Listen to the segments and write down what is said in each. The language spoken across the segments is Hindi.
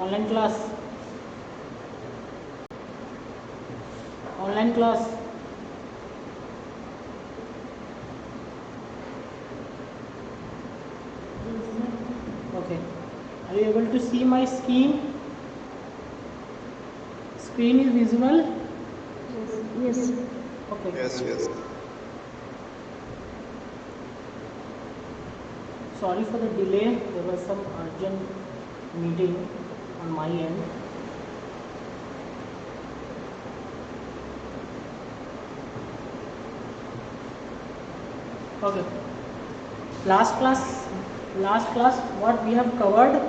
Online class, online class. Okay, are you able to see my screen? Screen is visible? Yes. Okay. Yes. Sorry for the delay, there was some urgent meeting on my end. Okay, last class what we have covered?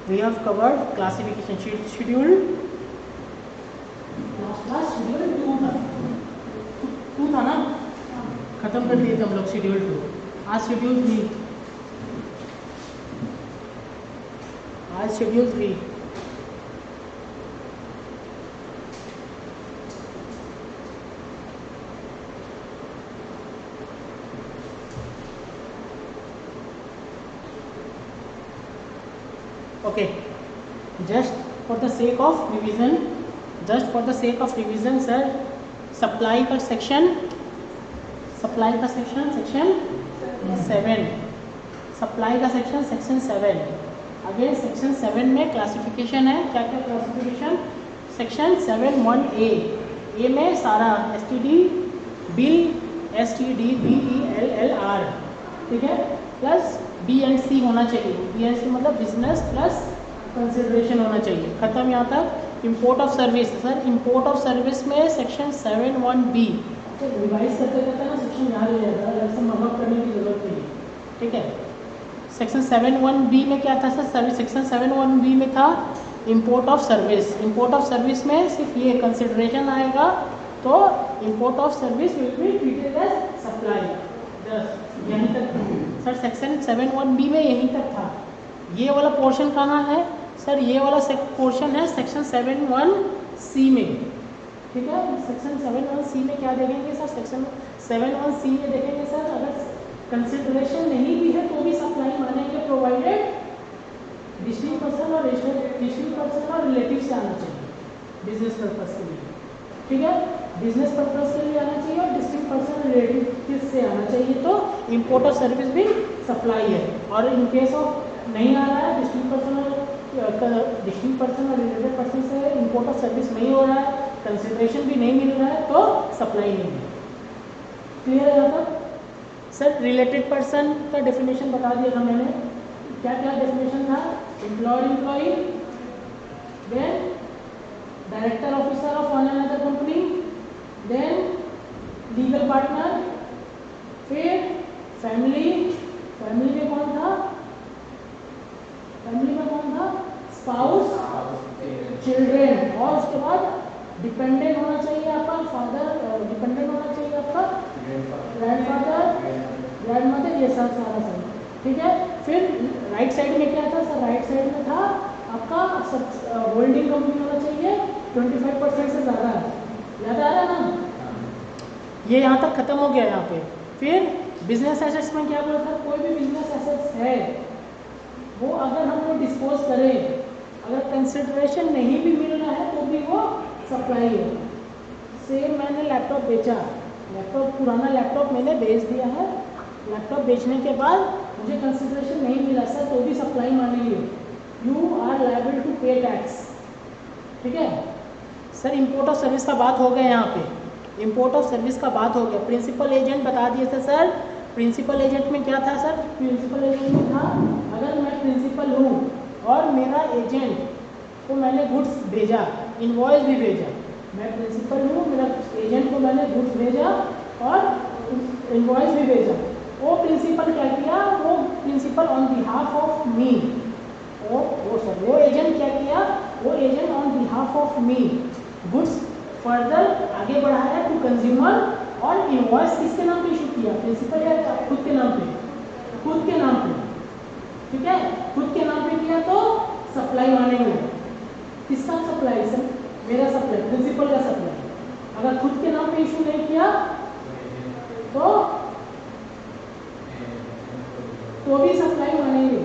We have covered classification schedule. Last class schedule 2 था ना, खत्म कर दिए थे हम लोग शेड्यूल 2। आज शेड्यूल 3, आज schedule 3। Okay, just for the sake of revision, sir, supply का सेक्शन सेक्शन 7, सप्लाई का सेक्शन 7। अगेन सेक्शन 7 में क्लासिफिकेशन है, क्या क्या क्लासिफिकेशन? सेक्शन 7(1)A में सारा STD बिल, STD BELLR, ठीक है, प्लस B&C होना चाहिए। B&C मतलब बिजनेस प्लस कंसिडरेशन होना चाहिए। खत्म यहाँ तक। Import of service, sir import of service में सेक्शन 7(1)B, रिवाइज करते करते ना सेक्शन याद हो जाता है, अलग से मर्क करने की जरूरत नहीं है, ठीक है। सेक्शन 7(1)B में क्या था सर? सेक्शन 7(1)B में था import of service. Import of service में सिर्फ ये कंसिडरेशन आएगा, तो import of service will be treated as supply. यहीं तक सर सेक्शन 7(1)B में यहीं तक था। ये वाला पोर्शन कहाँ है सर? ये वाला पोर्शन है सेक्शन 7(1)C में, ठीक है। सेक्शन 7(1)C में क्या देखेंगे सर? सेक्शन 7(1)C में देखेंगे सर, अगर कंसिडरेशन नहीं भी है तो भी सप्लाई मानेंगे, प्रोवाइडेड डिस्ट्रिक्ट पर्सन और रिलेटिव से आना चाहिए बिजनेस पर्पज के लिए, ठीक है। बिजनेस पर्पज के लिए आना चाहिए और डिस्ट्रिक्ट पर्सन रिलेटिव से आना चाहिए, तो इंपोर्ट ऑफ सर्विस भी सप्लाई है। और इन केस ऑफ नहीं आ रहा है, डिस्ट्रिक्ट पर्सन और रिलेटेड पर्सन से इंपोर्ट ऑफ सर्विस नहीं हो रहा है, कंसिडरेशन भी नहीं मिल रहा है, तो सप्लाई नहीं है। क्लियर है यहाँ तक? सर रिलेटेड पर्सन का डेफिनेशन बता दिया था मैंने, क्या क्या डेफिनेशन था? Employ, then director officer of one another company, then legal partner, फिर फैमिली में कौन था? स्पाउस, चिल्ड्रेन, और उसके बाद डिपेंडेंट होना चाहिए आपका फादर, डिपेंडेंट होना चाहिए आपका ग्रैंडफादर, ग्रैंडमदर, ये सब सारा सही, ठीक है। फिर राइट साइड में क्या था सर? राइट साइड में था आपका होल्डिंग कंपनी होना चाहिए 25% से ज़्यादा, याद आ रहा है ना? ये यहाँ तक खत्म हो गया यहाँ पे। फिर बिजनेस एसेट्स में क्या बोला था? कोई भी बिजनेस एसेट्स है वो अगर हम वो डिस्पोज करें, अगर कंसिडरेशन नहीं भी मिल रहा है तो भी वो सप्लाई है। सेम मैंने लैपटॉप बेचा, पुराना लैपटॉप मैंने बेच दिया है, लैपटॉप बेचने के बाद मुझे कंसिडरेशन नहीं मिला सर, तो भी सप्लाई मानेंगे। यू आर लायबल टू पे टैक्स, ठीक है सर। इंपोर्ट ऑफ सर्विस का बात हो गया यहाँ पे, इंपोर्ट ऑफ सर्विस का बात हो गया। प्रिंसिपल एजेंट बता दिए थे सर। प्रिंसिपल एजेंट में क्या था सर? प्रिंसिपल एजेंट में था, अगर मैं प्रिंसिपल हूँ और मेरा एजेंट को मैंने गुड्स भेजा, इनवॉइस भी भेजा, मैं प्रिंसिपल हूँ, मेरा एजेंट को मैंने गुड्स भेजा और इनवॉइस भी भेजा, वो प्रिंसिपल क्या किया? वो principal on behalf of me, वो एजेंट क्या किया? वो agent on behalf of me goods further आगे बढ़ाया टू कंज्यूमर, और इनवॉइस किसके नाम पे इशू किया? प्रिंसिपल या खुद के नाम पे? खुद के नाम पे, ठीक है। खुद के नाम पे किया तो सप्लाई मानेंगे। किसका सप्लाई सर? मेरा सप्लाई, प्रिंसिपल का सप्लाई। अगर खुद के नाम पे इशू नहीं किया तो भी सप्लाई मानेंगे,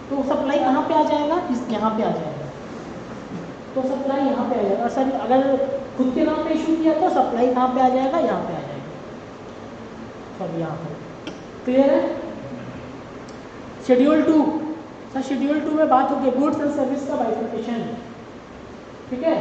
तो सप्लाई कहाँ पे आ जाएगा, इस यहाँ पे आ जाएगा, तो सप्लाई यहाँ पे आ जाएगा। और सर अगर खुद के नाम पे इशू किया तो सप्लाई कहाँ पे आ जाएगा, यहाँ पे आ जाएगा, सब यहाँ पे। क्लियर है? शेड्यूल 2, सर शेड्यूल 2 में बात होगी गुड्स एंड सर्विस का बाइफर्केशन, ठीक है।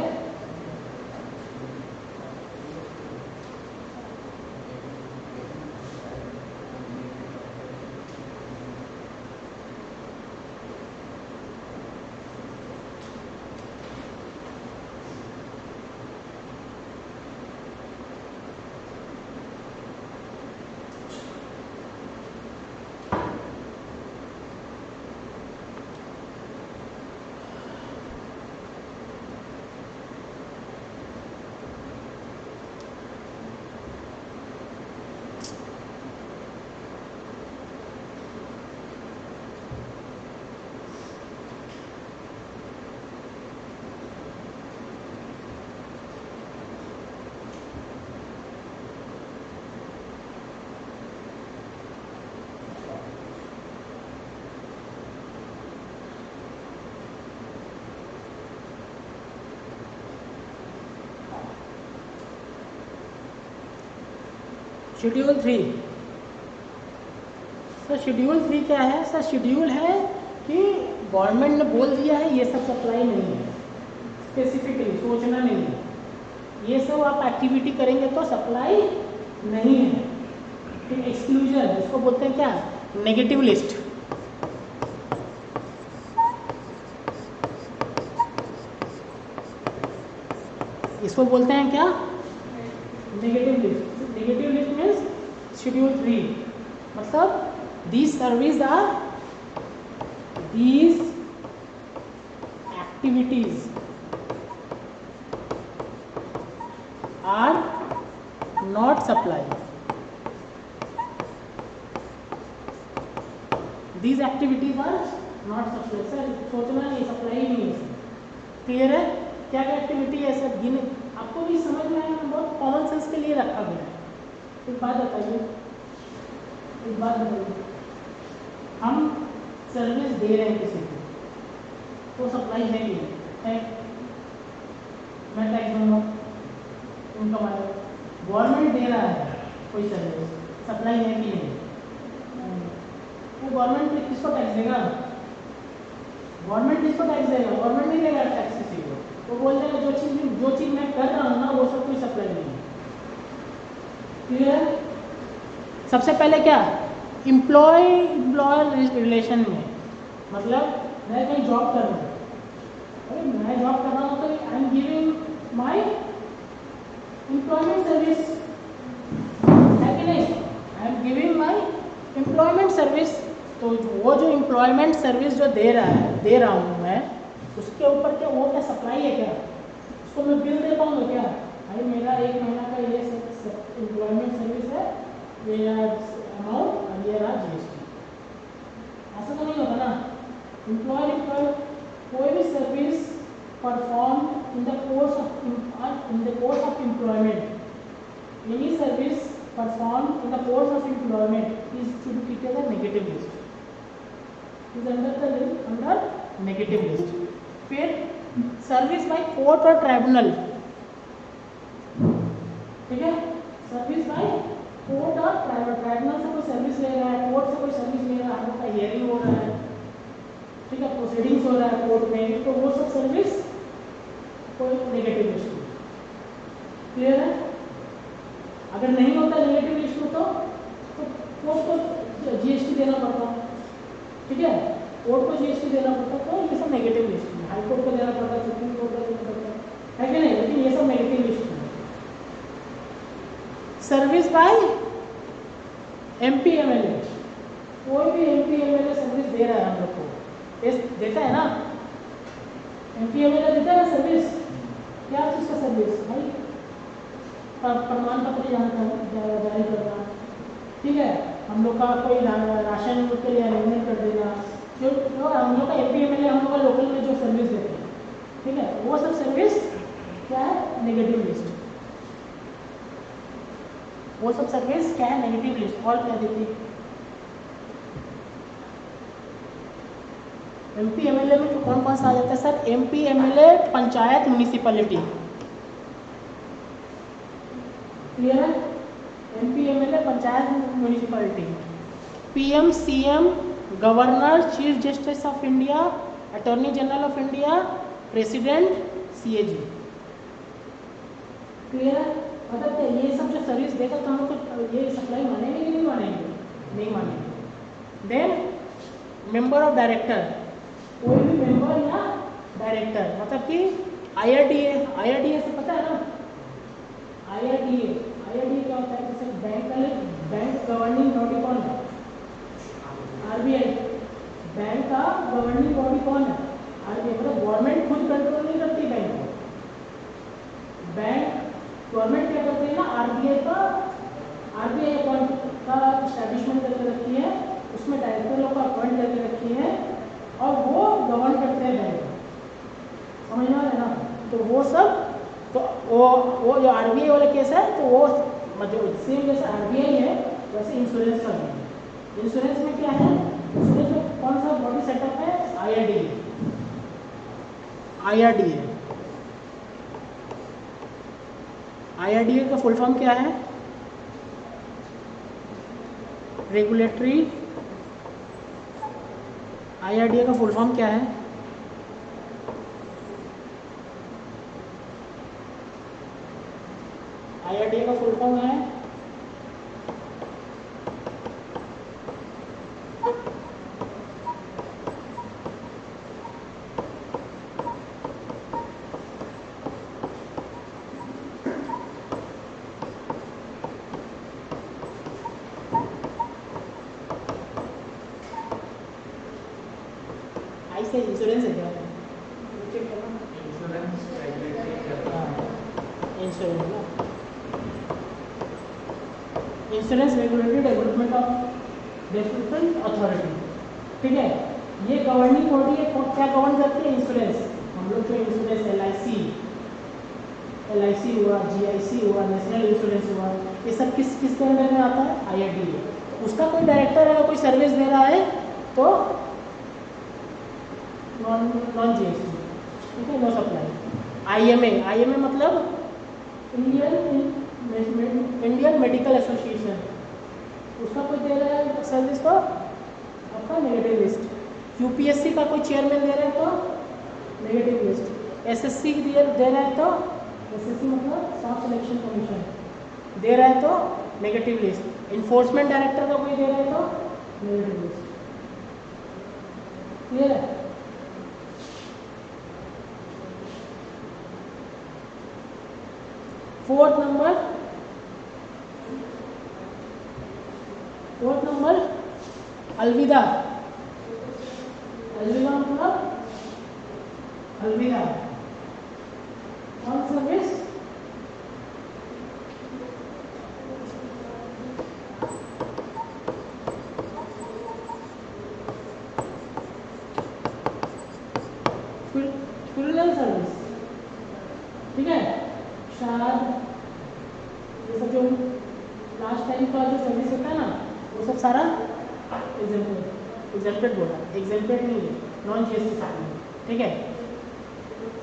शेड्यूल 3, सर शेड्यूल 3 क्या है? सर शेड्यूल है कि गवर्नमेंट ने बोल दिया है ये सब सप्लाई नहीं है, स्पेसिफिकली सोचना नहीं है, ये सब आप एक्टिविटी करेंगे तो सप्लाई नहीं है। फिर एक्सक्लूजन, इसको बोलते हैं क्या, नेगेटिव लिस्ट। इसको बोलते हैं क्या, negative list. Negative list means schedule 3, मतलब these services are, these activities are not supply, these activities are not supply। Sir सोचना नहीं, सप्लाई नहीं है। क्लियर है? क्या क्या एक्टिविटी है सर, गिने, आपको भी समझ में आएगा, बहुत कॉमन सेंस के लिए रखा गया है। एक बात बताइए, एक बात बताइए, हम सर्विस दे रहे हैं किसी को, तो सप्लाई है कि नहीं है? मैं टैक्स दूंगा, इनकम आएगा। गवर्नमेंट दे रहा है कोई सर्विस, सप्लाई है कि नहीं? वो गवर्नमेंट किसको टैक्स देगा? गवर्नमेंट किसको टैक्स देगा? गवर्नमेंट नहीं देगा टैक्स किसी को। वो बोल देगा जो चीज़ मैं कर रहा हूँ ना वो सब कोई सप्लाई नहीं है। क्लियर? सबसे पहले क्या, एम्प्लॉयर रिलेशन में, मतलब मैं कहीं जॉब कर रहा हूँ, अरे मैं जॉब कर रहा हूँ तो I am giving my employment service, है कि नहीं? I am giving my employment service. तो वो जो एम्प्लॉयमेंट सर्विस जो दे रहा हूँ मैं, उसके ऊपर क्या वो क्या सप्लाई है क्या? उसको मैं बिल दे पाऊँगा क्या? भाई मेरा 1 महीना का ये एम्प्लॉयमेंट सर्विस है, ये अमाउंट और ये रहा GST। ऐसा तो नहीं होता ना। एम्प्लॉय कोई भी service perform in the course of employment, any service perform in the course of employment is to be treated as negative list, is under negative list. फिर सर्विस बाय कोर्ट और ट्राइब्यूनल, ठीक है, सर्विस बाय कोर्ट और ट्राइब्यूनल से कोई सर्विस ले रहा है, कोर्ट से कोई सर्विस ले रहा है, आपका हियरिंग हो रहा है, ठीक है, प्रोसीडिंग्स हो रहा है कोर्ट में, तो वो सब सर्विस कोई नेगेटिव इशू। क्लियर है? अगर नहीं होता नेगेटिव इशू तो कोर्ट को GST देना पड़ता, ठीक है, कोर्ट को GST देना पड़ता, तो ये सब नेगेटिव लिस्ट है। हाई कोर्ट को देना पड़ता, सुप्रीम कोर्ट को देना पड़ता है कि नहीं, लेकिन ये सब नेगेटिव लिस्ट है। सर्विस बाय MP MLA, कोई भी MP MLA सर्विस दे रहा है हम लोग को, देता है ना, MP MLA देता है ना सर्विस। क्या चीज़ का सर्विस? भाई प्रमाण पत्र जारी करना, ठीक है, हम लोग का कोई राशन के लिए अरेंजमेंट कर देना, जो हम लोग का MP MLA हम लोग का लोकल में जो सर्विस देते हैं, ठीक है, वो सब सर्विस क्या है, नेगेटिव लिस्ट। वो सब सर्विस क्या है, नेगेटिव लिस्ट। और क्या देती है? MP MLA में तो कौन कौन सा आ जाता है sir? MP MLA panchayat municipality, clear है? MP MLA panchayat municipality. PM CM governor, chief justice of India, attorney general of India, president, CAG, clear है? मतलब ये सब जो सर्विस देगा तो हम कुछ ये सप्लाई मानेंगे कि नहीं मानेंगे? नहीं मानेंगे। देन मेंबर ऑफ डायरेक्टर, कोई भी मेंबर या डायरेक्टर, मतलब कि IRDA से पता है ना? IRDA क्या होता है? जैसे बैंक गवर्निंग बॉडी कौन है? RBI। बैंक का गवर्निंग बॉडी कौन है? RBI। मतलब गवर्नमेंट खुद कंट्रोल नहीं करती बैंक को, बैंक गवर्नमेंट क्या करती है ना, RBI अकाउंट का एस्टैब्लिशमेंट करके रखी है, उसमें डायरेक्टर लोग का अपॉइंट करके रखी है और वो गवर्न करते हैं बैंक, समझ में आ रहा है ना? तो वो सब, तो वो जो RBI वाला केस है तो वो मतलब सेम जैसे RBI है वैसे इंश्योरेंस का है। इंश्योरेंस में क्या है? इंश्योरेंस में कौन सा बॉडी सेटअप है? IRDA का फुल फॉर्म क्या है? रेगुलेटरी। IRDA का फुल फॉर्म क्या है? IRDA का फुल फॉर्म है से इंश्योरेंस है क्या? इंश्योरेंस ना, insurance regulatory development of development authority, ठीक है? ये गवर्निंग बॉडी है, क्या गवर्न करती है? इंश्योरेंस। हम लोग जो इंश्योरेंस LIC हुआ, GIC हुआ, नेशनल इंश्योरेंस हुआ, ये सब किसके अंडर में आता है? IRDA। उसका कोई डायरेक्टर अगर कोई सर्विस दे रहा है तो नॉन GST, ठीक है, नो सप्लाई। IMA मतलब इंडियन मेडिकल एसोसिएशन, उसका कोई दे रहा है सर्विस तो आपका नेगेटिव लिस्ट। UPSC का कोई चेयरमैन दे रहा है तो नेगेटिव लिस्ट। SSC दे रहा है तो SSC मतलब स्टाफ सिलेक्शन कमीशन दे रहा है तो नेगेटिव लिस्ट। इन्फोर्समेंट डायरेक्टर का कोई दे रहा है तो नेगेटिव लिस्ट, क्लियर है? फोर्थ नंबर अलविदा। मतलब अलविदा ऑन सर्विस, फ्यूनरल सर्विस, ठीक है? श्राद्ध, ये सब जो लास्ट टाइम का जो सर्विस होता है ना, वो सब सारा एग्जेम्प्टेड बोला, एग्जेम्प्टेड नहीं है, नॉन GST सप्लाई, ठीक है?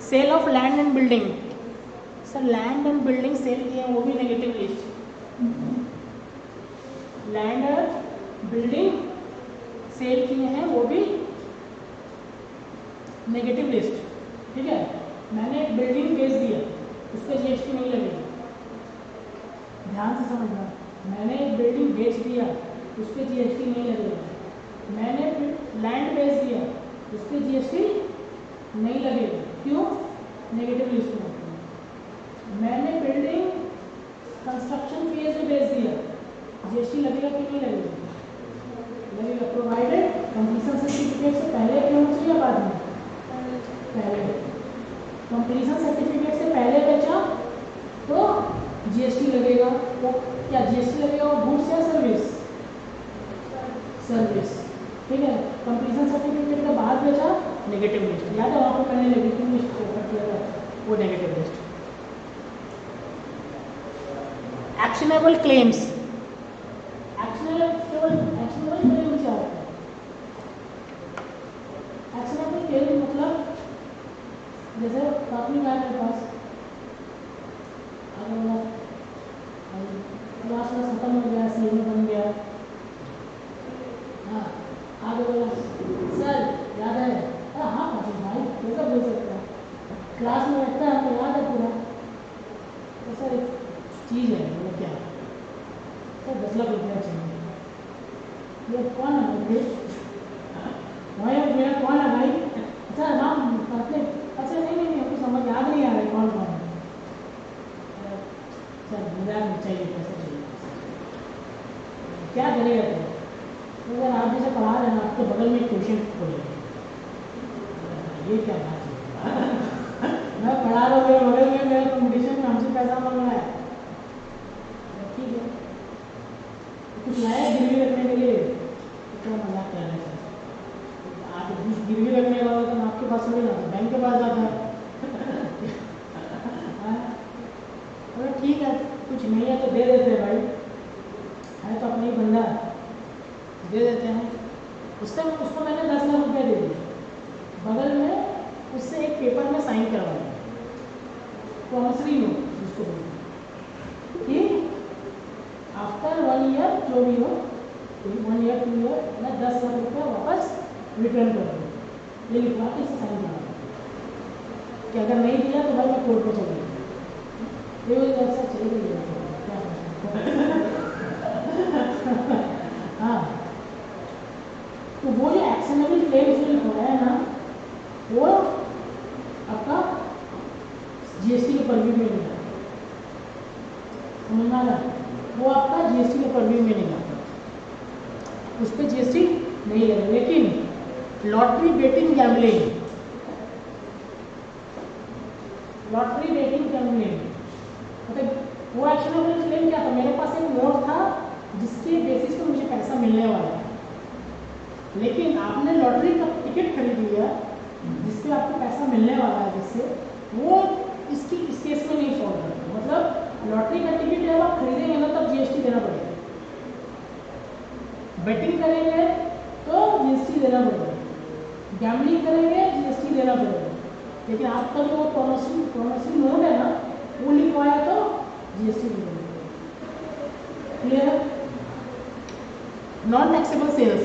Sale of land and building, sir land and building sale किए हैं वो भी नेगेटिव लिस्ट। लैंड और बिल्डिंग सेल किए हैं वो भी नेगेटिव लिस्ट, ठीक है? मैंने एक बिल्डिंग बेच दिया, उस पर GST नहीं लगेगा, ध्यान से समझना। मैंने एक बिल्डिंग बेच दिया, उस पर GST नहीं लगेगा। मैंने लैंड बेच दिया, उस पर GST नहीं लगेगा, क्यों? नेगेटिव लिस्ट में। मैंने बिल्डिंग कंस्ट्रक्शन फेज में बेच दिया, GST लगेगा कि नहीं लगेगा? लगेगा, प्रोवाइडेड कंप्लीशन सर्टिफिकेट से पहले क्यों चाहिए या बाद में? पहले। कंप्लीशन सर्टिफिकेट से पहले बेचा तो GST लगेगा। तो क्या GST लगेगा? वो गुड्स या सर्विस? सर्विस, ठीक है? कंप्लीशन सर्टिफिकेट के बाद बेचा, नेगेटिव लिस्ट। याद है वहाँ पर मैंने नेगेटिव लिस्ट ओपन किया था, वो negative list. Actionable claims, actionable claim क्या होता है? एक्शनेबल जैसे काफ़ी है मेरे पास, अगर क्लास में खत्म हो गया, सी में बन गया, हाँ आगे बोला सर याद है, अरे हाँ काफी भाई कैसा बोल सकता है, क्लास में रहता है हमें याद है पूरा। तो सर एक चीज़ है, मतलब क्या सर 10 लाख रुपया चाहिए। ये कौन है भाई? भाई अब मेरा कौन है भाई? अच्छा नाम कहते, अच्छा नहीं नहीं नहीं हमको समझ याद नहीं आ रहा है कौन कौन है। सर मुझे चाहिए, पैसा चाहिए। क्या करेगा सर? तो अगर आप जैसे पढ़ा रहे हैं आपके बगल में ट्यूशन खोलेंगे, ये क्या बात है? मैं पढ़ा रहा हूँ, मेरे बगल में मेरे कंपटीशन में हमसे पैसा मांग रहा है, ठीक है कुछ लाया गिरवी रखने के लिए, तो क्या मजाक कर रहे हैं? आप गिरवी रखने वाला तो आपके पास थोड़ी ना, बैंक के पास जाता है। अरे ठीक है कुछ नहीं है तो दे देते हैं भाई, है तो अपना ही बंदा, दे देते हैं। उसको मैंने 10 लाख रुपये दे दिए, बगल में उससे एक पेपर में साइन करवाया, प्रॉमिसरी नोट जिसको बोलते हैं, कि आफ्टर 1 ईयर जो भी हो, 1 ईयर 2 ईयर मैं 10 लाख रुपये वापस रिटर्न कर दूँ, ये लिखवा के साइन करवाया कि अगर नहीं दिया तो भाई मैं कोर्ट में चले जाऊँ। ये ऐसा चले गई हाँ, तो वो जो एक्शनेबल क्लेम्स जो लिखवाया है ना, वो आपका जीएसटी के परव्यू में नहीं आता, समझना ना, वो आपका जीएसटी के परव्यू में नहीं आता, उस पर जीएसटी नहीं लगे। लेकिन lottery betting gambling, lottery betting gambling मतलब वो एक्शनेबल क्लेम क्या था? मेरे पास एक नोट था जिसके बेसिस पे मुझे पैसा मिलने वाला है, लेकिन आपने लॉटरी का टिकट खरीद लिया जिससे आपको पैसा मिलने वाला है, जिससे वो इसकी इस केस में नहीं फॉल करता। मतलब लॉटरी का टिकट जब आप खरीदेंगे ना तब जीएसटी देना पड़ेगा, बेटिंग करेंगे तो जीएसटी देना पड़ेगा, गैम्बलिंग करेंगे जीएसटी देना पड़ेगा, लेकिन आपका जो प्रोमिसरी नोट है ना वो लिखवाया तो जीएसटी नहीं देना। क्लियर है? Non taxable sales,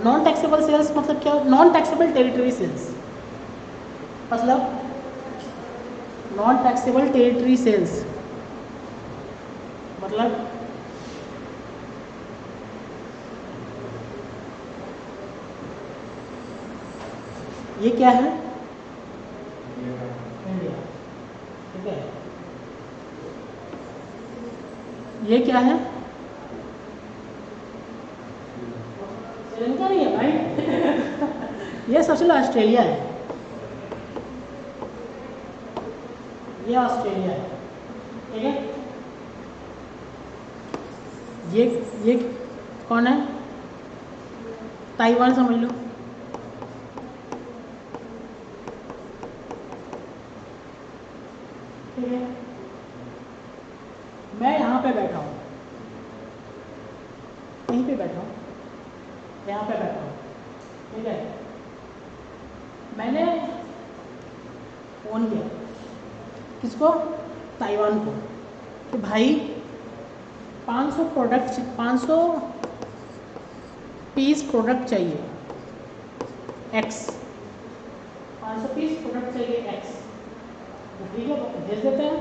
non taxable sales मतलब क्या? नॉन टैक्सेबल टेरिटरी सेल्स, मतलब नॉन टैक्सेबल टेरिटरी सेल्स मतलब ये क्या है? इंडिया, ठीक है। ये क्या है? श्रीलंका नहीं है भाई। ये सोच लो ऑस्ट्रेलिया है, ये ऑस्ट्रेलिया है, ठीक है। ये कौन है? ताइवान समझ लो, ठीक है। मैं यहाँ पे बैठा हूँ, कहीं पे बैठा हूँ, यहाँ पे बैठा हूँ, ठीक है। मैंने फोन किया किसको? ताइवान को, कि भाई 500 पीस प्रोडक्ट चाहिए एक्स, 500 पीस प्रोडक्ट चाहिए एक्स, तो ठीक है भेज देते हैं,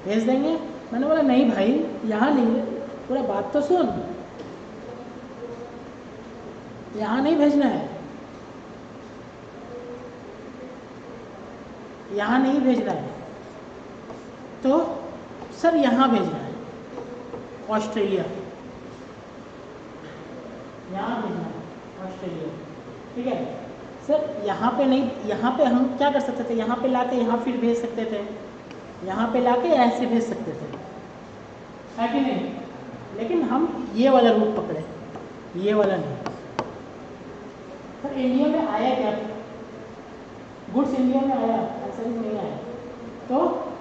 भेज देंगे। मैंने बोला नहीं भाई यहाँ नहीं, पूरा बात तो सुन, यहाँ नहीं भेजना है, यहाँ नहीं भेजना है, तो सर यहाँ भेजना है, ऑस्ट्रेलिया, यहाँ भेजना है ऑस्ट्रेलिया, ठीक है। सर यहाँ पे नहीं, यहाँ पे हम क्या कर सकते थे? यहाँ पे लाके यहाँ फिर भेज सकते थे, यहाँ पे लाके ऐसे भेज सकते थे, है कि नहीं? लेकिन हम ये वाला रूट पकड़े, ये वाला नहीं। सर इंडिया में आया क्या? गुड्स इंडिया में आया, ऐसा भी नहीं आया, तो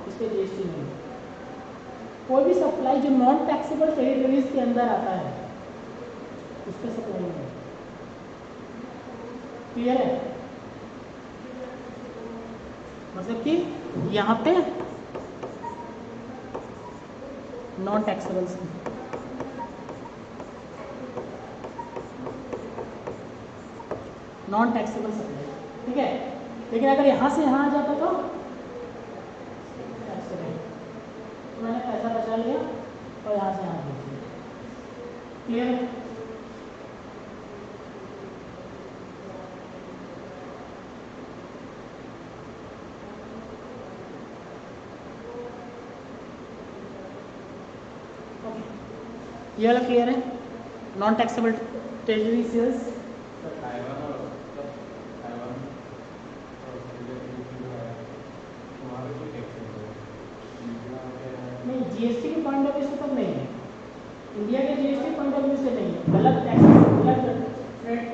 इस पर जीएसटी नहीं। कोई भी सप्लाई जो नॉन टैक्सेबल टेरिटरीज के अंदर आता है उस पर सप्लाई नहीं। क्लियर है? मतलब कि यहाँ पे non taxable, non taxable supply, ठीक है। लेकिन अगर यहाँ से यहाँ आ जाता तो टैक्सेबल, तो मैंने पैसा बचा लिया और यहाँ से यहाँ भेज दिया। क्लियर है? ये वाला क्लियर है? नॉन टैक्सेबल ट्रेजरी सेल्स, नहीं जीएसटी के पॉइंट ऑफ व्यू से तो नहीं है, इंडिया के जीएसटी पॉइंट ऑफ व्यू से नहीं है। अलग टैक्स, अलग रेट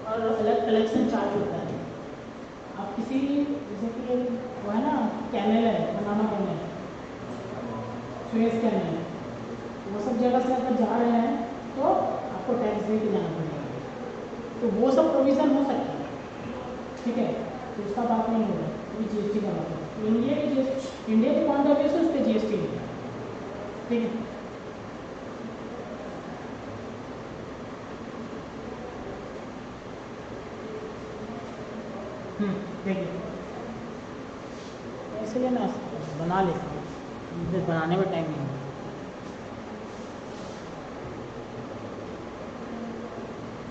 और अलग कलेक्शन चार्ज होता है। आप किसी जैसे कि वो है ना कैनल है, बनाना कैनल, सुएज कैनल है, वो सब जगह से अगर जा रहे हैं तो आपको टैक्स दे के जाना पड़ेगा, तो वो सब प्रोविज़न हो सकता है, ठीक है। तो उसका बात नहीं होगा, अभी जीएसटी का बात है। इंडिया के जीएसटी, इंडिया के पॉइंट ऑफ व्यू से उस पर जीएसटी नहीं है, ठीक है। देखिए इसलिए मैं बना लेता हूँ, मुझे बनाने में टाइम नहीं होगा।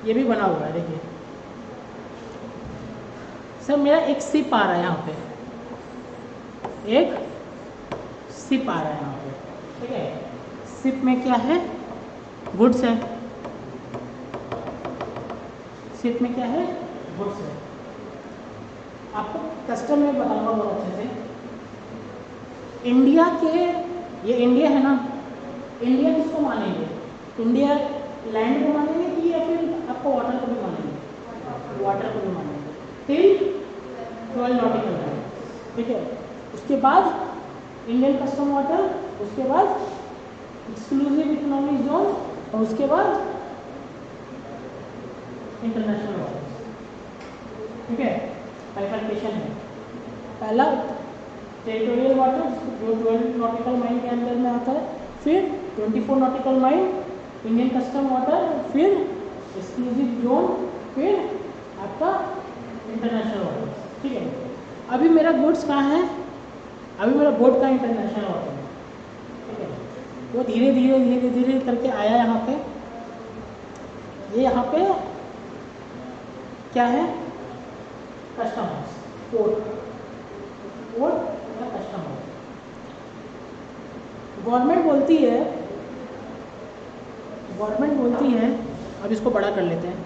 ये भी बना हुआ है, देखिए सर मेरा एक सिप आ रहा है यहाँ पे, एक सिप आ रहा है यहाँ पे, ठीक है। सिप में क्या है? गुड्स है। सिप में क्या है? गुड्स है। आपको कस्टम में बताऊंगा बहुत अच्छे से। इंडिया के, ये इंडिया है ना, इंडिया किसको मानेंगे? इंडिया लैंड को मानेंगे कि या फिर आपको वाटर को भी मानेंगे? वाटर को भी मानेंगे टिल 12 नॉटिकल टाइम, ठीक है। उसके बाद इंडियन कस्टम वाटर, उसके बाद एक्सक्लूसिव इकोनॉमिक जोन और उसके बाद इंटरनेशनल वाटर, ठीक है। बाइफर्केशन है। पहला टेरिटोरियल वाटर जो 12 नॉटिकल माइल के अंदर में आता है, फिर 24 nautical mile Indian custom water, फिर एक्सक्लूसिव जोन, फिर आपका इंटरनेशनल वाटर, ठीक है। अभी मेरा गुड्स कहाँ है? अभी मेरा बोट का इंटरनेशनल वाटर है, ठीक है। वो धीरे धीरे धीरे धीरे करके आया यहाँ पे। ये यहाँ पे क्या है? कस्टम हाउस, पोर्ट, पोर्ट या कस्टम हाउस। गवर्नमेंट बोलती है, गवर्नमेंट बोलती है, अब इसको बड़ा कर लेते हैं।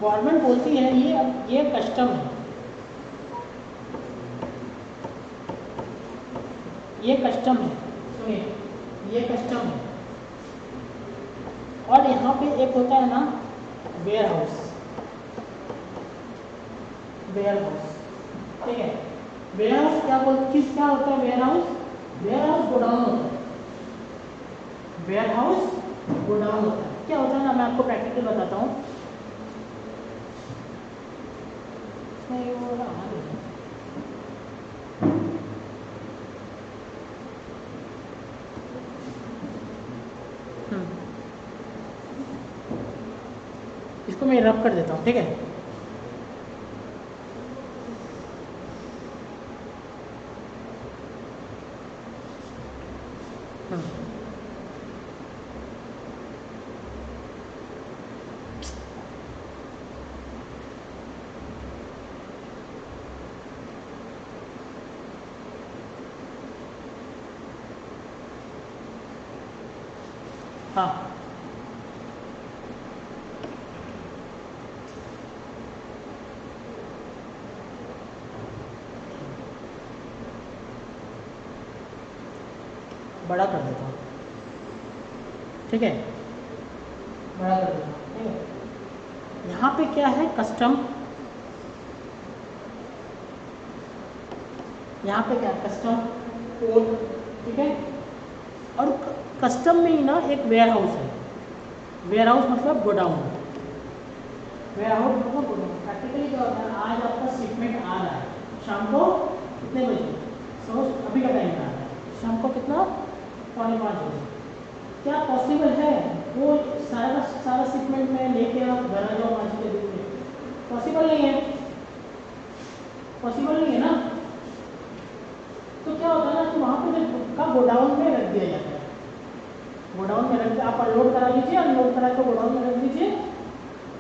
गवर्नमेंट बोलती है ये कस्टम है, ये कस्टम है, सुनिए ये कस्टम है। और यहाँ पे एक होता है ना वेयर हाउस, वेयर हाउस, ठीक है। वेयर हाउस क्या होता है? Warehouse, warehouse godown होता है, वेयर हाउस गोडाउन होता है। क्या होता है ना, मैं आपको प्रैक्टिकल बताता हूँ। इसको मैं रब कर देता हूँ, ठीक है। हाँ बड़ा कर देता हूँ, ठीक है, बड़ा कर देता हूँ, ठीक है। यहाँ पे क्या है, कस्टम, यहाँ पे क्या है, कस्टम कोड, ठीक है। और कस्टम में ही ना एक वेयर हाउस है, वेयर हाउस मतलब गोडाउन, वेयर हाउस मतलब गोडाउन। प्रैक्टिकली क्या होता है, आज आपका शिपमेंट आ रहा है शाम को कितने बजे, सपोज अभी का टाइम आ रहा है शाम को कितना, 4:45 बजे। क्या पॉसिबल है वो सारा शिपमेंट में लेके आप घर आ जाओ 5 के दिन में? पॉसिबल नहीं है, पॉसिबल नहीं है ना। तो क्या होता है ना कि वहाँ पे का गोडाउन में रख दिया जाता है, गोडाउन में रख के आप अनलोड करा लीजिए, अनलोड करा के गोडाउन में रख दीजिए,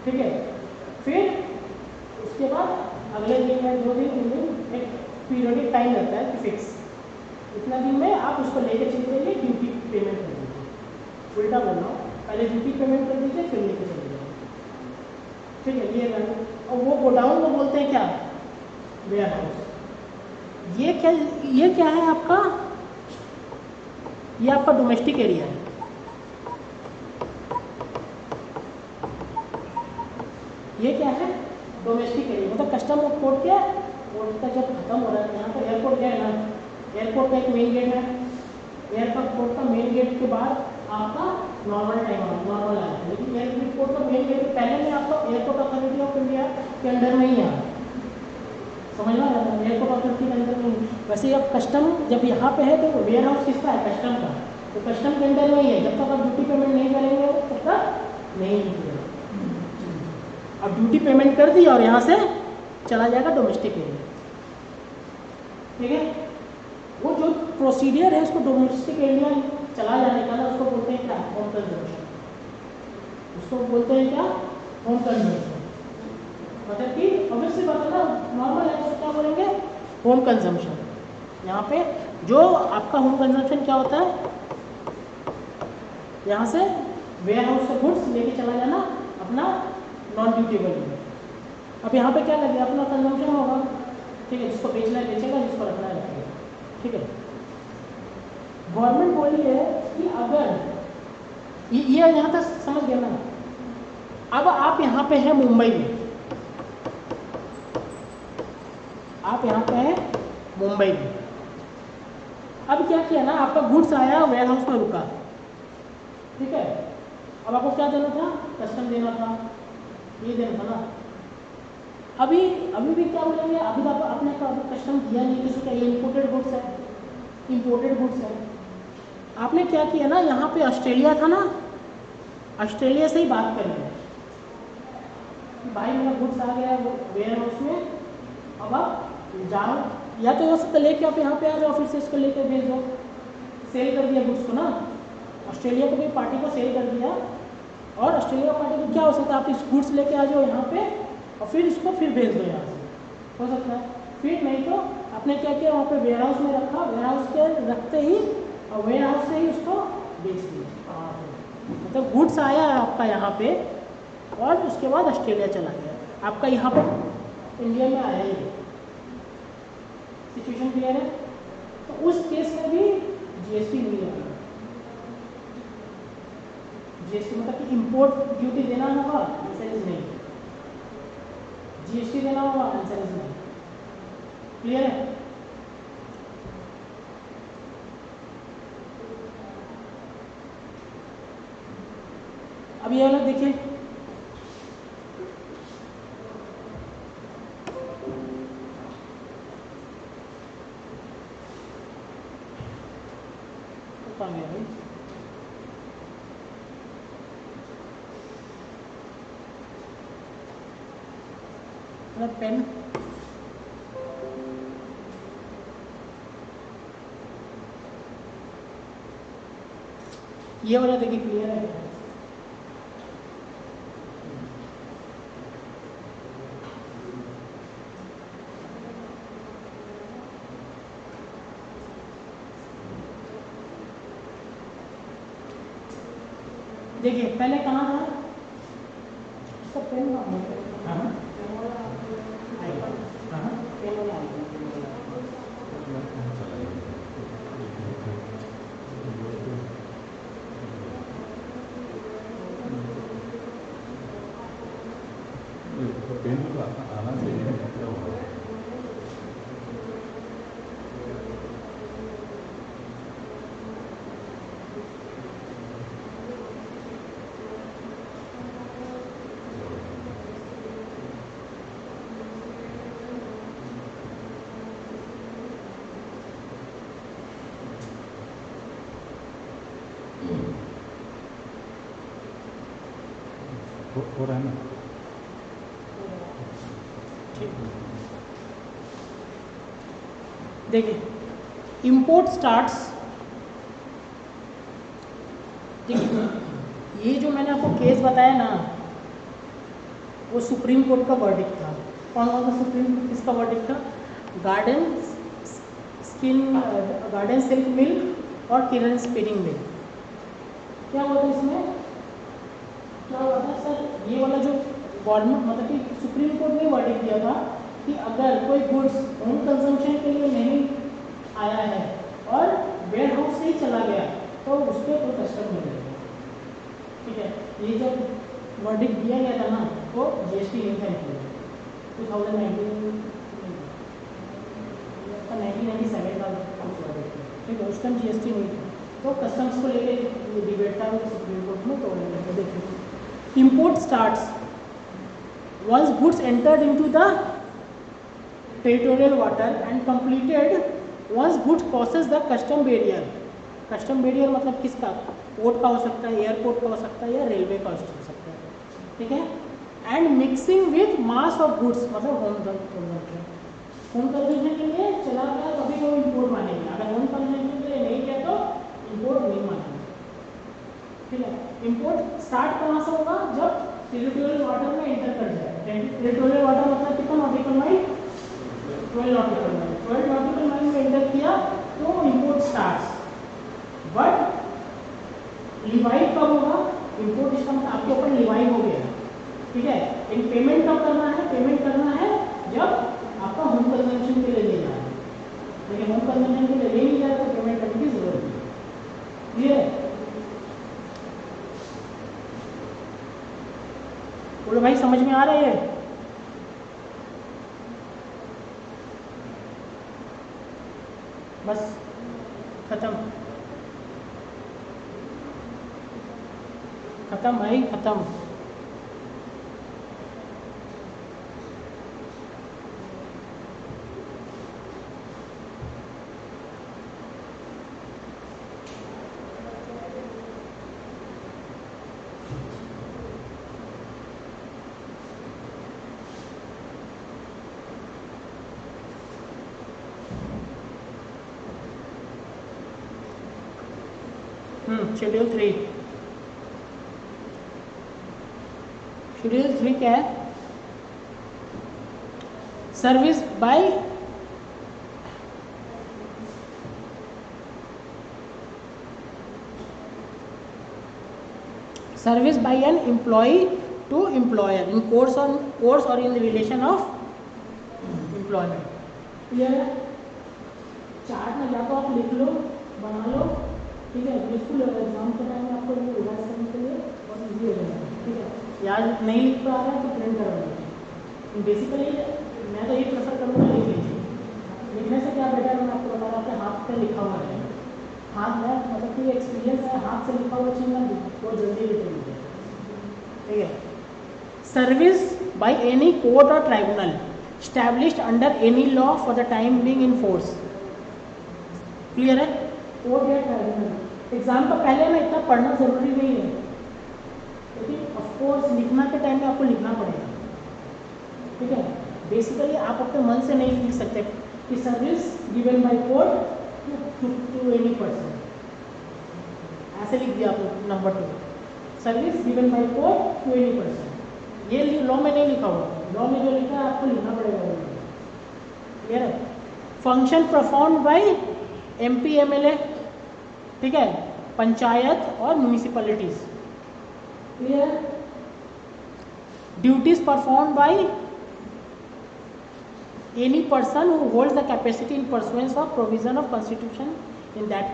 ठीक है। फिर उसके बाद अगले दिन या 2 दिन 3 दिन एक पीरियडिक टाइम रहता है कि फिक्स, इतना दिन में आप उसको लेके चले जाइए, ड्यूटी पेमेंट कर दीजिए। उल्टा बोल रहा हूँ, पहले ड्यूटी पेमेंट कर दीजिए फिर लेके चले जाइए, ठीक है। ये है, और वो गोडाउन को बोलते हैं क्या, वेयर हाउस। ये क्या है आपका, ये आपका डोमेस्टिक एरिया है। ये क्या है, डोमेस्टिक एरिया, मतलब कस्टम ऑफ पोर्ट के पोर्ट का जब खत्म हो रहा है, यहाँ पर एयरपोर्ट क्या है ना, एयरपोर्ट का एक मेन गेट है, एयरपोर्ट का मेन गेट के बाद आपका नॉर्मल टाइम नॉर्मल आया है, लेकिन एयरपोर्ट का मेन गेट पहले में आपका एयरपोर्ट अथॉरिटी ऑफ इंडिया के अंडर में ही है, समझ में आ रहा है, एयरपोर्ट अथॉरिटी के अंदर में। वैसे ही अब कस्टम जब यहाँ पे है तो वेयर हाउस किसका है, कस्टम का, तो कस्टम के अंदर में ही है। जब तक आप ड्यूटी पेमेंट नहीं करेंगे तब तक नहीं निकलेगा। अब ड्यूटी पेमेंट कर दी और यहाँ से चला जाएगा डोमेस्टिक एरिया, ठीक है। वो जो प्रोसीडियर है उसको डोमेस्टिक एरिया चला जाने का ना, उसको बोलते हैं क्या, होम कंजम्पशन। उसको बोलते हैं क्या, होम कंजम्पशन। मतलब कि ऑब्वियसली बात है ना, नॉर्मल लैंग्वेज क्या बोलेंगे, होम कंजम्पशन। यहाँ पे जो आपका होम कंजम्पशन क्या होता है, यहाँ से वेयर हाउस से गुड्स लेके चला जाना अपना नॉन ड्यूटेबल में। अब यहाँ पे क्या लगे, अपना कंजम्पशन होगा, ठीक है। जिसको बेचना है बेचेगा, जिसको रखना है रखेगा, ठीक है। गवर्नमेंट बोली है कि अगर ये यहाँ तक समझ गया ना। अब आप यहाँ पे हैं मुंबई में, आप यहाँ पे हैं मुंबई में। अब क्या किया ना, आपका गुड्स आया वेयर हाउस में रुका, ठीक है। अब आपको क्या देना था, कस्टम देना था, ये देना था ना। अभी भी क्या बोलेंगे, अभी तो आपने कस्टम दिया नहीं, किसी का ये इम्पोर्टेड गुड्स है, इम्पोर्टेड गुड्स है। आपने क्या किया ना, यहाँ पे ऑस्ट्रेलिया था ना, ऑस्ट्रेलिया से ही बात करेंगे कि भाई मेरा गुड्स आ गया है वो वेयर हाउस में, अब आप जाओ, या तो हो सकता लेके आप यहाँ पे आ जाओ, फिर से इसको लेके भेज दो। सेल कर दिया गुड्स को ना, ऑस्ट्रेलिया को कोई पार्टी को सेल कर दिया, और ऑस्ट्रेलिया पार्टी को क्या हो सकता है, आप इस गुड्स लेके आ जाओ यहाँ पे और फिर इसको फिर भेज दो यहाँ से, हो सकता है। फिर नहीं तो आपने क्या किया, वहाँ पे वेयर हाउस में रखा, वेयर हाउस के रखते ही और वेयर हाउस से ही उसको बेच दिया। मतलब गुड्स आया है आपका यहाँ पे और उसके बाद ऑस्ट्रेलिया चला गया, आपका यहाँ पर इंडिया में आया ही। सिचुएशन क्लियर है। तो उस केस में भी जीएसटी नहीं लगेगा। जीएसटी मतलब कि इंपोर्ट ड्यूटी देना होगा, आंसर इज नहीं। जीएसटी देना होगा, आंसर इज नहीं। क्लियर है। अब ये वाला देखिए, कहाँ गया भाई, पेन ये वाला देखिए, क्लियर है। देखिए पहले कहाँ था इसका पेन, पेन तो आना चाहिए, क्या होगा? हो रहा है ना? देखिए, इंपोर्ट स्टार्ट्स, देखिए ये जो मैंने आपको केस बताया ना, वो सुप्रीम कोर्ट का वर्डिक्ट था। कौन कौन सा सुप्रीम किसका वर्डिक्ट था? गार्डन सिल्क मिल और किरण स्पिनिंग मिल। क्या हुआ था इसमें? क्या हुआ था सर, ये वाला जो गवर्नमेंट मतलब कि सुप्रीम कोर्ट ने वर्डिक्ट दिया था कि अगर कोई गुड्स होम कंजम्पशन के लिए नहीं आया है और वेयर हाउस से ही चला गया तो उस पर कोई कस्टम नहीं लगेगा। ठीक है, ये जब वर्डिक्ट दिया गया था ना तो जीएसटी नहीं था इंक्लूड, 1997 का कुछ वर्डिक्ट था। ठीक है, उस टाइम जीएसटी नहीं था तो कस्टम्स को लेके डिबेट था सुप्रीम कोर्ट में। तो देखिए, import starts once goods entered into the territorial water and completed once goods crosses the custom barrier। Custom barrier मतलब किसका? पोर्ट का हो सकता है, एयरपोर्ट का हो सकता है या रेलवे का हो सकता है। ठीक है, and mixing with mass of goods मतलब होम कंजम्पशन। होम कंजम्पशन के लिए चला गया तभी वो इम्पोर्ट मानेंगे, अगर होम कंजम्पशन के लिए नहीं किया तो इम्पोर्ट नहीं मानेंगे। ठीक है, इम्पोर्ट स्टार्ट कहाँ से होगा? जब टेरिटोरियल वाटर में एंटर कर जाए। टेरिटोरियल वाटर मतलब कितना nautical mile? 12 nautical mile. 12 nautical mile में एंटर किया तो इम्पोर्ट स्टार्ट्स। बट लिवाई कब होगा? इम्पोर्ट इसका मतलब आपके ऊपर लिवाई हो गया। ठीक है, इन पेमेंट कब करना है? पेमेंट करना है जब आपका होम कंजम्पशन के लिए ले जाना है। लेकिन होम कंजम्पशन के लिए ले नहीं जाए तो पेमेंट करने की जरूरत नहीं। क्लियर? बोलो भाई, समझ में आ रहा है? बस खत्म खत्म भाई, खत्म। शेड्यूल 3। शेड्यूल 3 क्या है? Service by service by an employee to employer in course और in relation of employment. Clear है? चार्ट में या तो आप लिख लो, बना लो। ठीक है, बिल्कुल एग्जाम के टाइम में आपको रिवाइज करने के लिए बहुत ईजी हो जाएगा। ठीक है, याद नहीं लिख पा रहा है तो प्रिंट करा लीजिए। बेसिकली मैं तो ये प्रेफर करूँगा, लिख लीजिए। लिखने से क्या बेटर है, मैं आपको बता रहा हूँ, आपके हाथ पे लिखा हुआ है। हाथ में मतलब कि एक्सपीरियंस है, हाथ से लिखा हुआ चीज ना वो जल्दी लिख लीजिए। ठीक है, सर्विस बाय एनी कोर्ट और tribunal established under any law for the time being in force। Clear है? कोर्ट या ट्राइब्यूनल। एग्जाम का पहले में इतना पढ़ना जरूरी नहीं है, लेकिन ऑफकोर्स लिखना के टाइम में आपको लिखना पड़ेगा। ठीक है, बेसिकली आप अपने मन से नहीं लिख सकते कि service given by court to any person, ऐसे लिख दिया आपको number 2, service given by court to any person. ये लॉ में नहीं लिखा हुआ, लॉ में जो लिखा है आपको लिखना पड़ेगा। क्लियर है? Function perform by MP MLA, ठीक है, पंचायत और municipalities. Clear? Duties perform by any person who holds the capacity in pursuance of provision of constitution in that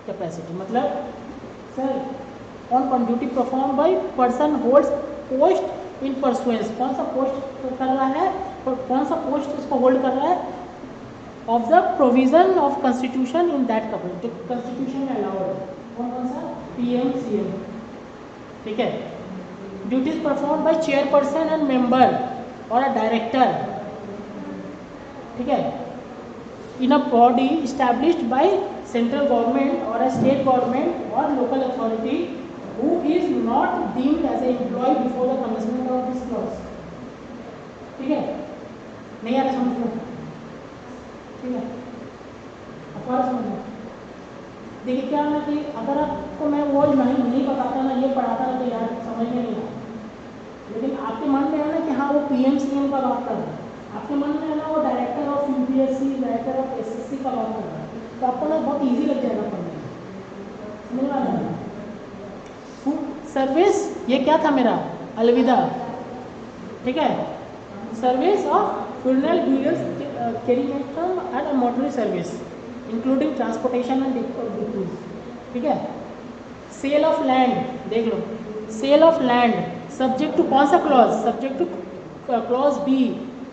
capacity. मतलब सर कौन duty perform by person holds post in pursuance, कौन सा पोस्ट कर रहा है और कौन सा पोस्ट इसको होल्ड कर रहा है, of the provision of constitution in that couple, constitution में अलाउड है। कौन सा, पीएम सीएम, ठीक है। Duties perform by chairperson and member और अ डायरेक्टर, ठीक है, in a body established by central government or a state government or local authority who is not deemed as an employee before the commencement of this clause, ठीक है। नहीं आ रहा समझ में, ठीक है, अब और समझ में। देखिए क्या है कि अगर आपको मैं वो नहीं बताता ना, ये पढ़ाता ना, तो यार समझ में नहीं आता, लेकिन आपके मन में है ना कि हाँ वो पीएम सीएम का बात कर रहा है, आपके मन में है ना वो director of UPSC, director of SSC का बात कर रहा है, तो आपको ना बहुत इजी लग जाएगा पढ़ने में, समझ में आ रहा है। फूड सर्विस, ये क्या था मेरा, अलविदा, ठीक है, service of funeral burial caring and mortuary service including transportation and depose, ठीक है। सेल ऑफ लैंड, देख लो, sale of land subject to कौन सा clause, subject to clause B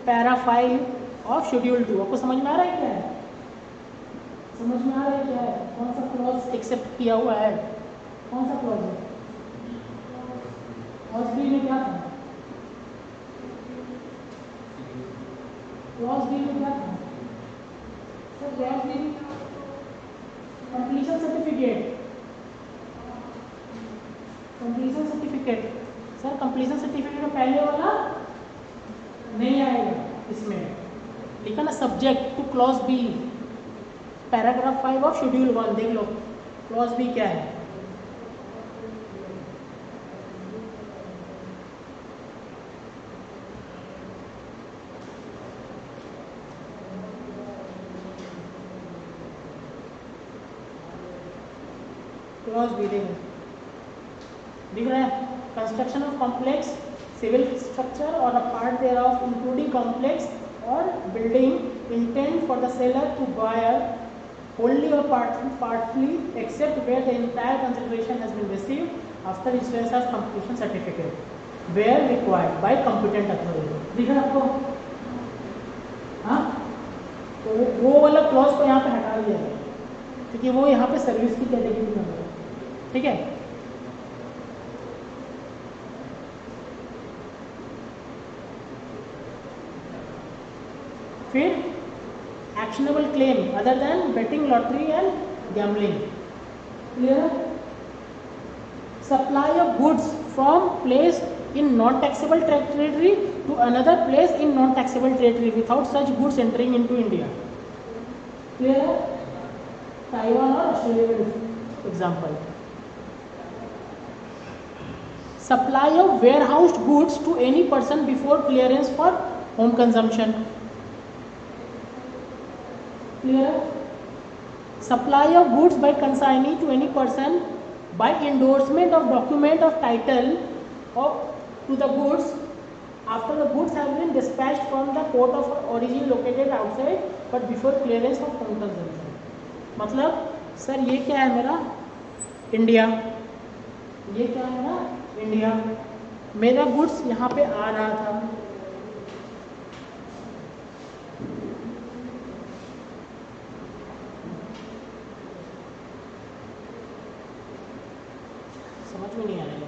para 5 of schedule 2। आपको समझ में आ रहा है क्या है, समझ में आ रहा है क्या है, कौन सा क्लॉज एक्सेप्ट किया हुआ है, कौन सा क्लॉज है, क्लॉज बी में क्या था, क्लॉज बी में क्या था sir, clause B completion certificate, completion certificate sir, completion certificate में पहले वाला नहीं आएगा, इसमें लिखा ना subject to clause B paragraph 5 of schedule 1, देख लो क्लॉज बी क्या है, क्लॉज बी दिख रहा है, construction of complex civil structure और a part there of including complex और building intended for the seller to buyer wholly or partly except where the entire consideration has been received after issuance of completion certificate where required by competent authority। दिख रहा है आपको, हाँ, तो वो वाला क्लॉज को यहाँ पे हटा दिया है क्योंकि वो यहाँ पे सर्विस की कैटेगरी में है, ठीक है। फिर actionable claim other than betting, lottery and gambling, clear। supply of goods from place in non-taxable territory to another place in non-taxable territory without such goods entering into India, clear। Taiwan और Australia example। supply of warehoused goods to any person before clearance for home consumption, clear। supply of goods by consignee to any person by endorsement of document of title or to the goods after the goods have been dispatched from the port of origin located outside but before clearance of home consumption। मतलब सर ये क्या है मेरा, इंडिया, ये क्या है मेरा, इंडिया, मेरा गुड्स यहाँ पे आ रहा था, समझ में नहीं आ रहा है,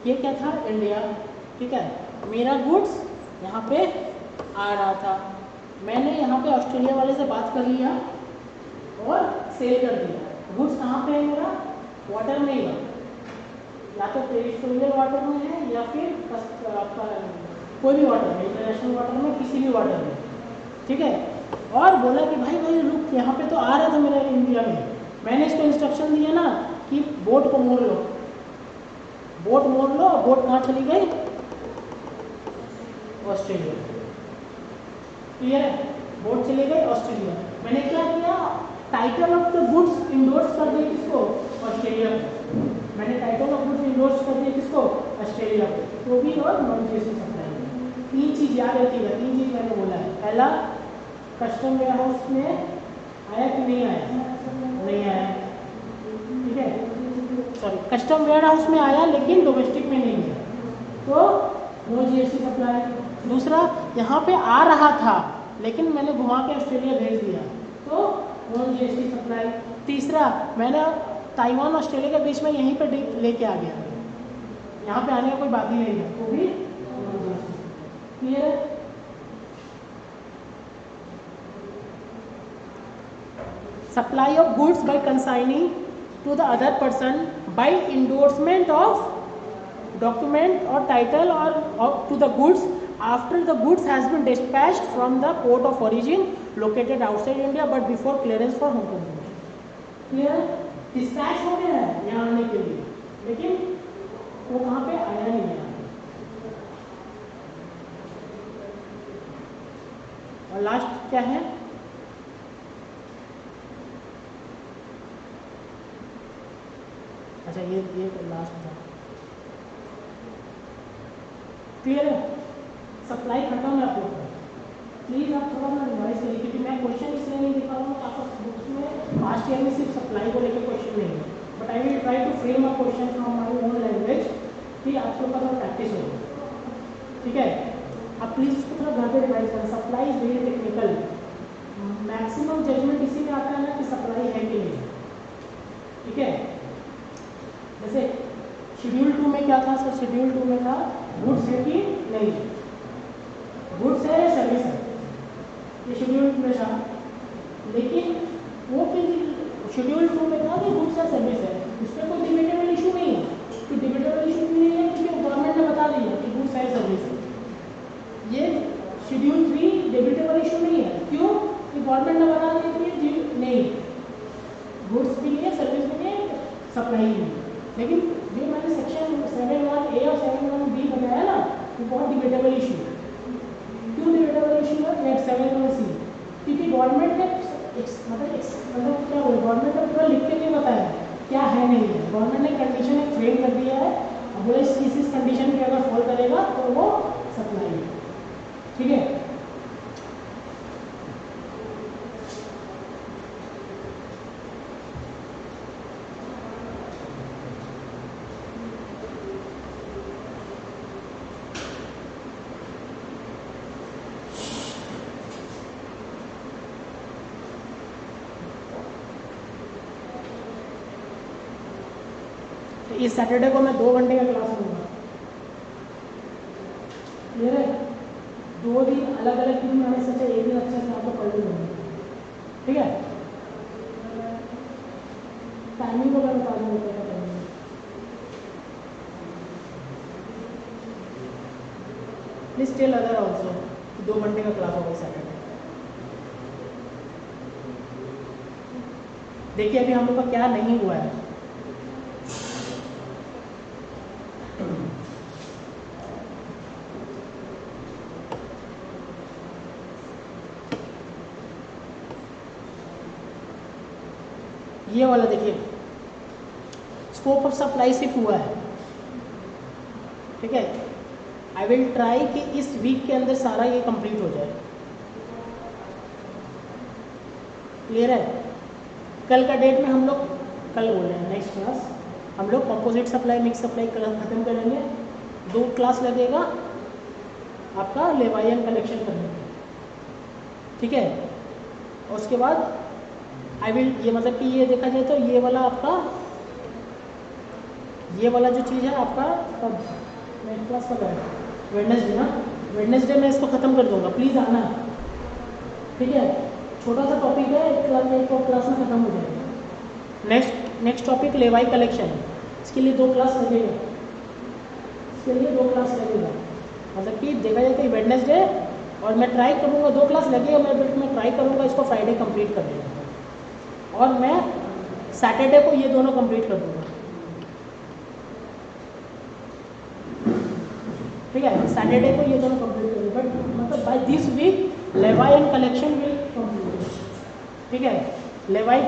ये क्या था, इंडिया, ठीक है, मेरा गुड्स यहाँ पे आ रहा था, मैंने यहाँ पे ऑस्ट्रेलिया वाले से बात कर लिया और सेल कर दिया। गुड्स कहाँ पे है मेरा, वाटर में ही है, या तो टेरिटोरियल वाटर में है या फिर आपका कोई भी वाटर में, इंटरनेशनल वाटर में, किसी भी वाटर में, ठीक है। और बोला कि भाई लुक यहाँ पे तो आ रहा था मेरा इंडिया में, मैंने इसको इंस्ट्रक्शन दिया ना कि बोट को मोड़ लो, बोट मोड़ लो, बोट कहाँ चली गई, ऑस्ट्रेलिया, क्लियर है, बोट चली गई ऑस्ट्रेलिया। मैंने क्या किया, title of the goods endorse कर दिया किसको, ऑस्ट्रेलिया को, मैंने टाइटल ऑफ गुड्स इंडोर्स कर दिया किसको, ऑस्ट्रेलिया को, तो भी और नॉन जीएसटी सप्लाई। तीन चीज याद रखिएगा, तीन चीज मैंने बोला है, पहला कस्टम वेयर हाउस में आया कि नहीं आया, नहीं आया, ठीक है, सॉरी कस्टम वेयर हाउस में आया लेकिन डोमेस्टिक में नहीं है, तो नो जीएसटी सप्लाई। दूसरा, यहाँ पे आ रहा था लेकिन मैंने घुमा के ऑस्ट्रेलिया भेज दिया तो नो जीएसटी सप्लाई। तीसरा, मैंने ताइवान ऑस्ट्रेलिया के बीच में यहीं पे लेके आ गया, यहाँ पे आने का कोई बात ही नहीं है, तो भी क्लियर है। Supply of goods by consigning to the other person by endorsement of document or title or to the goods after the goods has been dispatched from the port of origin located outside India but before clearance for Hong Kong। Clear? Dispatch हो गया है यहाँ आने के लिए लेकिन वो कहाँ पे आया नहीं है। और लास्ट क्या है? अच्छा ये लास्ट था। क्लियर है? सप्लाई खत्म है आप लोग का। प्लीज आप थोड़ा ना रिवाइज करिए क्योंकि मैं क्वेश्चन इसलिए नहीं दिखा रहा हूँ आपको बुक्स में लास्ट ईयर में सिर्फ सप्लाई को लेकर क्वेश्चन नहीं है, but I will try to frame a question from my own language कि आपके ऊपर थोड़ा प्रैक्टिस हो। ठीक है, आप प्लीज इसको थोड़ा घर पे रिवाइज करें। Supply is very technical, maximum judgement इसी में आता है ना कि सप्लाई है कि नहीं। ठीक है, जैसे शेड्यूल 2 में क्या था सर? शेड्यूल 2 में था गुड्स है कि नहीं, गुड्स है या सर्विस है, ये शेड्यूल में था। लेकिन वो शेड्यूल 2 में था कि गुड्स है सर्विस है, उसमें कोई डिबेटेबल इशू नहीं है। तो डिबेटेबल इशू नहीं है क्योंकि गवर्नमेंट ने बता दिया कि गुड्स है सर्विस है। ये शेड्यूल 3 डिबेटेबल इशू नहीं है, क्यों? कि गवर्नमेंट ने बता दिया कि नहीं, गुड्स भी नहीं है सर्विस भी नहीं है सप्लाई भी। लेकिन जो मैंने सेक्शन 7(1)A और 7(1)B बनाया ना, वो बहुत डिबेटेबल इशू है। क्यों डिबेटेबल इशू है? 7(1)C क्योंकि गवर्नमेंट ने मतलब क्या बोले, गवर्नमेंट ने पूरा लिख के नहीं बताया क्या है नहीं है। गवर्नमेंट ने कंडीशन एक फ्रेम कर दिया है, अब बोले इस कंडीशन पे अगर फॉल करेगा तो वो सप्लाई है। ठीक है, इस सैटरडे को मैं 2 घंटे का क्लास लूँगा। क्लियर है? 2 दिन अलग अलग दिन मैंने सोचा एक दिन अच्छे से आपको पढ़ लूँगा। ठीक है, टाइमिंग को मैं बता दूँगा। प्लीज टेल अदर ऑल्सो 2 घंटे का क्लास होगा सैटरडे। देखिए अभी हम लोग का क्या नहीं हुआ है। ये वाला देखिए, स्कोप ऑफ सप्लाई सिर्फ हुआ है। ठीक है, आई विल ट्राई कि इस वीक के अंदर सारा ये कंप्लीट हो जाए। क्लियर है? कल का डेट में हम लोग कल बोल रहे हैं नेक्स्ट क्लास हम लोग कंपोजिट सप्लाई मिक्स सप्लाई खत्म करेंगे। 2 क्लास लगेगा आपका लेवाइन कलेक्शन करने में। ठीक है, और उसके बाद आई विल ये मतलब कि ये देखा जाए तो ये वाला आपका ये वाला जो चीज़ है आपका कब नेक्स्ट क्लास कब है? वेडनेसडे ना, वेडनेसडे में इसको ख़त्म कर दूंगा, प्लीज़ आना। ठीक है, छोटा सा टॉपिक है, एक क्लास में ख़त्म हो जाएगा। नेक्स्ट टॉपिक लेवाई कलेक्शन, इसके लिए 2 क्लास लगेगा, मतलब कि देखा जाए तो वेडनेसडे और मैं ट्राई करूँगा 2 क्लास लगेगा, मैं ट्राई करूँगा इसको फ्राइडे कंप्लीट कर देगा और मैं सैटरडे को ये दोनों कंप्लीट कर दूँगा। ठीक है, सैटरडे को ये दोनों कंप्लीट करेंगे, बट मतलब by this week levy and collection will complete. ठीक है, लेवाई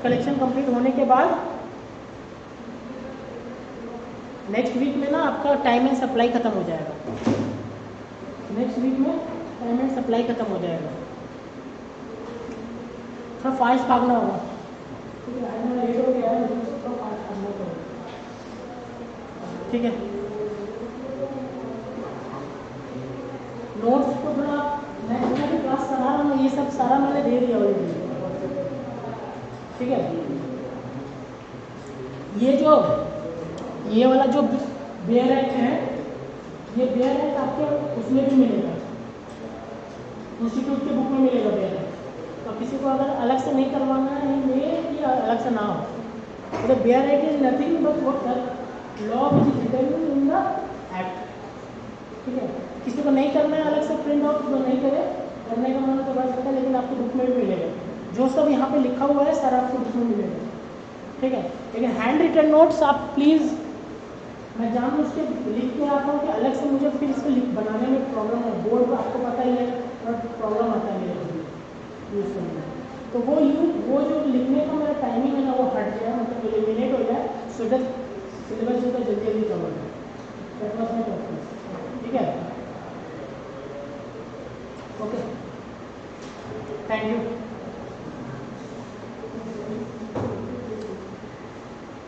कलेक्शन कंप्लीट होने के बाद नेक्स्ट वीक में ना आपका टाइम एंड सप्लाई खत्म हो जाएगा। नेक्स्ट वीक में टाइम एंड सप्लाई खत्म हो जाएगा। थोड़ा फास्ट भागना होगा, ठीक है, आज मैं लेट हो गया है, थोड़ा फास्ट भागना होगा। ठीक है। नोट्स को थोड़ा मैं जितना भी क्लास करा रहा हूँ ये सब सारा मैंने दे दिया ऑलरेडी, ठीक है। ये वाला जो बेयर एक्ट है, ये बेयर एक्ट आपके उसमें भी मिलेगा, इंस्टीट्यूट के बुक में मिलेगा बेयर एक्ट। तो किसी को अगर अलग से नहीं करवाना है ये कि अलग से ना हो, तो bare act is nothing but what law which is written in the act, ठीक है। किसी को नहीं करना है अलग से प्रिंट आउट तो नहीं करे, करने का मन तो कर सकता है, लेकिन आपको बुक में भी मिलेगा जो सब यहाँ पे लिखा हुआ है सारा आपको बुक में मिलेगा, ठीक है। लेकिन हैंड रिटन नोट्स आप प्लीज़, मैं जानबूझ के लिख के आता हूँ कि अलग से मुझे फिर इसको बनाने में प्रॉब्लम है, बोर्ड पर आपको पता ही है और प्रॉब्लम आता है मेरे को यूज़ करने में। तो वो जो लिखने का मेरा टाइमिंग है ना वो हट जाए, मतलब एलिमिनेट हो जाए, सो दैट सिलेबस जो है जल्दी जल्दी कवर है, दैट वाज माय पर्पस, ठीक है। Okay, thank you,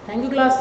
thank you class.